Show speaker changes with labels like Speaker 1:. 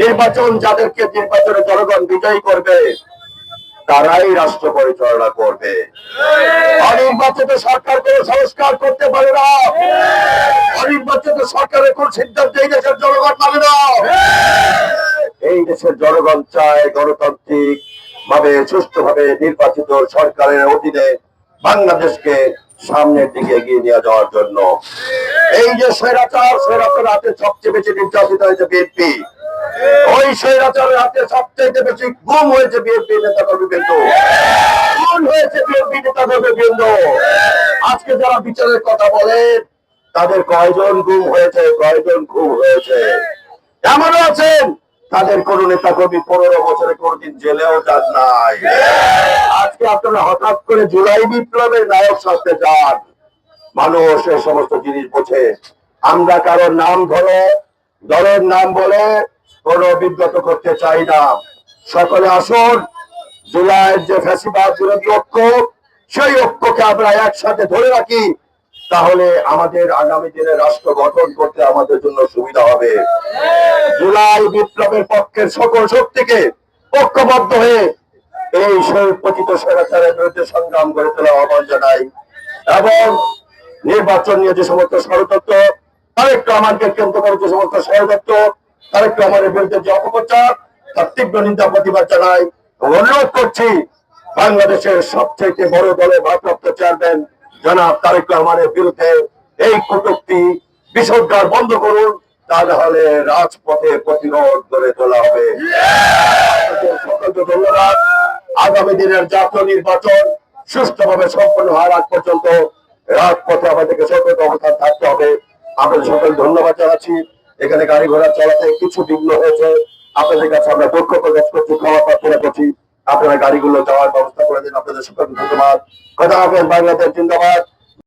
Speaker 1: নির্বাচন যাদেরকে নির্বাচনে জনগণ বিজয়ী করবে তারাই রাষ্ট্র পরিচালনা করবে। অনির্বাচিত সরকার কোন সংস্কার করতে পারে না। অনির্বাচিত সরকারের কোন সিদ্ধান্ত এই দেশের জনগণ মানে না। এই দেশের জনগণ চায় গণতান্ত্রিক ভাবে সুষ্ঠুভাবে নির্বাচিত সরকারের অধীনে বাংলাদেশকে সামনের দিকে এগিয়ে নিয়ে যাওয়ার জন্য। এই যে স্বৈরাচার হাতে সবচেয়ে বেশি নির্যাতিত হয়েছে বিএনপি। ওই স্বৈরাচারের হাতে সবচেয়ে বেশি গুম হয়েছে বিএনপি নেতাকর্মীবৃন্দ, খুন হয়েছে বিএনপি নেতাকর্মীবৃন্দ। আজকে যারা বিচারের কথা বলেন তাদের কয়জন গুম হয়েছে, কয়জন খুন হয়েছে? এমনও আছেন তাদের কোন নেতাকর্মী 15 বছরে কোনদিন জেলেও যান নাই। আজকে আপনারা হঠাৎ করে জুলাই বিপ্লবের নায়ক সাজতে চান। মানুষ এই সমস্ত জিনিস বোঝে। আমরা কারোর নাম ধরে দলের নাম বলে কোন বিব্রত করতে চাই না। সকলে আসুন, জুলাইয়ের যে ফ্যাসিবাদ বিরোধী ঐক্য, সেই ঐক্যকে আমরা একসাথে ধরে রাখি। তাহলে আমাদের আগামী দিনে রাষ্ট্র গঠন করতে আমাদের জন্য সুবিধা হবে। জুলাই বিপ্লবের পক্ষের সকল শক্তিকে ঐক্যবদ্ধ হয়ে এই পতিত স্বৈরাচারের বিরুদ্ধে সংগ্রাম করে তোলা আহ্বান জানাই। এবং নির্বাচন নিয়ে যে সমস্ত ষড়যন্ত্র, তারেক রহমানকে কেন্দ্র করে যে সমস্ত ষড়যন্ত্র, তারেক রহমানের বিরুদ্ধে যে অপপ্রচার, তার তীব্র নিন্দা প্রতিবাদ জানাই। অনুরোধ করছি বাংলাদেশের সবচেয়ে বড় দলের ভারপ্রাপ্ত চেয়ারম্যান জনাব তারেক রহমানের বিরুদ্ধে এই কটূক্তি বিষোদ্গার বন্ধ করুন, তাহলে রাজপথে প্রতিরোধ গড়ে তোলা হবে। সকলকে ধন্যবাদ। আগামী দিনের জাতীয় নির্বাচন সুষ্ঠুভাবে সম্পন্ন হওয়ার আগ পর্যন্ত রাজপথে আমাদেরকে সতর্ক অবস্থান থাকতে হবে। আপনাদের সকল ধন্যবাদ জানাচ্ছি। এখানে গাড়ি ঘোড়া চলাতে কিছু বিঘ্ন হয়েছে, আপনাদের কাছে আমরা দুঃখ প্রকাশ করছি, ক্ষমা প্রার্থনা করছি। আপনারা গাড়িগুলো যাওয়ার ব্যবস্থা করে দিন। আপনাদের সকলকে ধন্যবাদ। খোদা হাফেজ। বাংলাদেশ জিন্দাবাদ।